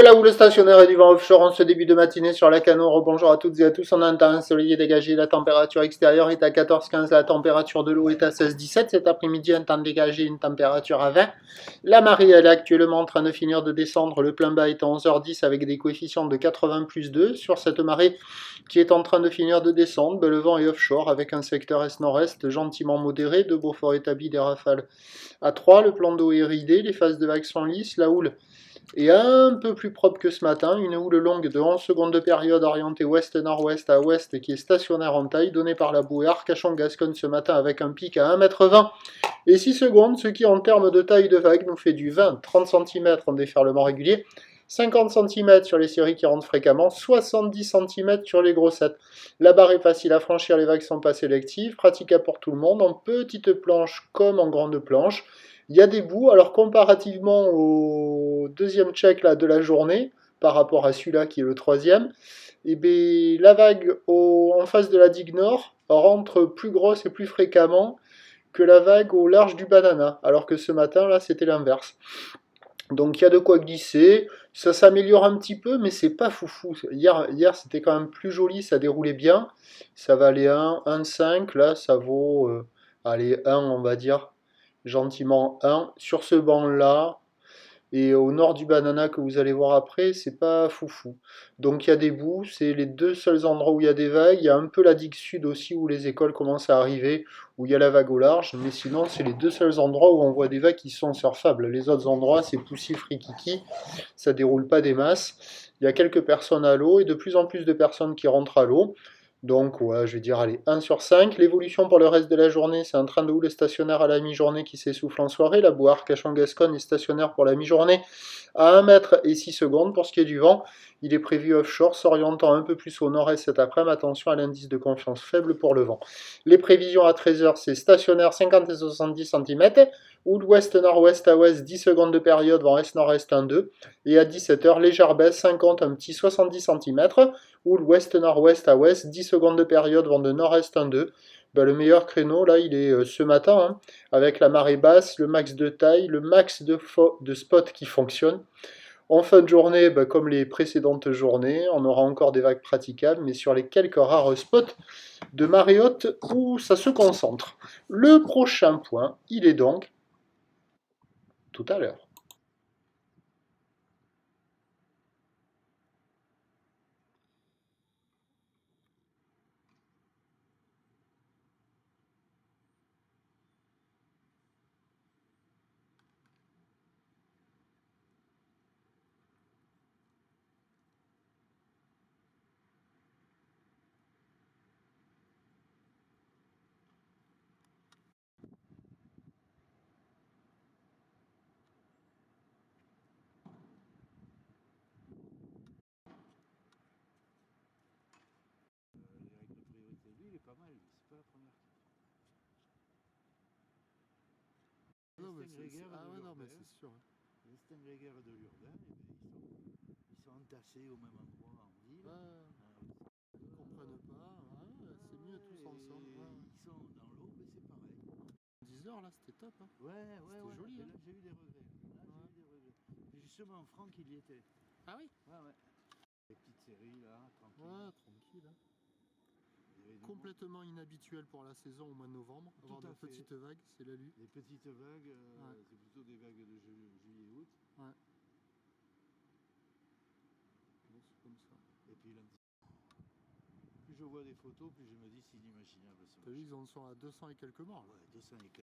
la houle stationnaire et du vent offshore en ce début de matinée sur la Canot. Rebonjour à toutes et à tous. On a un temps ensoleillé dégagé. La température extérieure est à 14-15. La température de l'eau est à 16-17. Cet après-midi, un temps dégagé, une température à 20. La marée, elle est actuellement en train de finir de descendre. Le plein bas est à 11h10 avec des coefficients de 80 plus 2. Sur cette marée qui est en train de finir de descendre, le vent est offshore avec un secteur est-nord-est gentiment modéré. De beaux forts établis, des rafales à 3. Le plan d'eau est ridé. Les phases de vagues sont lisses. La houle et un peu plus propre que ce matin, une houle longue de 11 secondes de période orientée ouest-nord-ouest à ouest qui est stationnaire en taille, donnée par la bouée Arcachon-Gascogne ce matin avec un pic à 1,20 m et 6 secondes, ce qui en termes de taille de vague nous fait du 20-30 cm en déferlement régulier, 50 cm sur les séries qui rentrent fréquemment, 70 cm sur les grossettes. La barre est facile à franchir, les vagues sont pas sélectives, praticable pour tout le monde, en petite planche comme en grande planche. Il y a des bouts, alors comparativement au deuxième check là, de la journée, par rapport à celui-là qui est le troisième, et bien, la vague en face de la digue nord rentre plus grosse et plus fréquemment que la vague au large du banana, alors que ce matin là c'était l'inverse. Donc il y a de quoi glisser, ça s'améliore un petit peu, mais c'est pas foufou. Hier c'était quand même plus joli, ça déroulait bien, ça valait 1, 1,5, là ça vaut, allez, 1 on va dire, gentiment 1. Sur ce banc-là, et au nord du banana que vous allez voir après, c'est pas foufou. Donc il y a des bouts, c'est les deux seuls endroits où il y a des vagues. Il y a un peu la digue sud aussi où les écoles commencent à arriver, où il y a la vague au large, mais sinon c'est les deux seuls endroits où on voit des vagues qui sont surfables. Les autres endroits, c'est poussif rikiki, ça déroule pas des masses. Il y a quelques personnes à l'eau et de plus en plus de personnes qui rentrent à l'eau. Donc, ouais, je vais dire, allez, 1 sur 5. L'évolution pour le reste de la journée, c'est un train de houle stationnaire à la mi-journée qui s'essouffle en soirée. La bouée Arcachon-Gascogne est stationnaire pour la mi-journée à 1 mètre et 6 secondes. Pour ce qui est du vent, il est prévu offshore, s'orientant un peu plus au nord-est cet après-midi. Attention à l'indice de confiance faible pour le vent. Les prévisions à 13h, c'est stationnaire 50 et 70 cm. Ou l'ouest-nord-ouest à ouest, 10 secondes de période, vent est-nord-est 1-2. Et à 17h, légère baisse, 50, un petit 70 cm. Ou l'ouest-nord-ouest à ouest, 10 secondes de période, vent de nord-est 1-2. Ben, le meilleur créneau, là, il est ce matin, hein, avec la marée basse, le max de taille, le max de spot qui fonctionne. En fin de journée, ben, comme les précédentes journées, on aura encore des vagues praticables, mais sur les quelques rares spots de marée haute où ça se concentre. Le prochain point, il est donc tout à l'heure. Il est pas mal, c'est pas la première. Non, mais non, mais c'est sûr. Les Stingregers de l'Urbain, ils sont entassés au même endroit en ville. Ils comprennent pas. C'est mieux tous ensemble. Ils sont dans l'eau, mais c'est pareil. 10 heures là, c'était top. Hein. C'était joli. Là, j'ai eu des regrets. Et justement, Franck, il y était. Ah oui. Les petites séries là, tranquille. Ouais, tranquille. Hein. Complètement inhabituel pour la saison au mois de novembre. Avoir des petites vagues, c'est la lue. Les petites vagues, c'est plutôt des vagues de juillet-août. Ouais. Bon, c'est comme ça. Et puis plus je vois des photos, plus je me dis c'est inimaginable. T'as vu, ils en sont à 200 et quelques morts. Là. Ouais, 200 et quelques.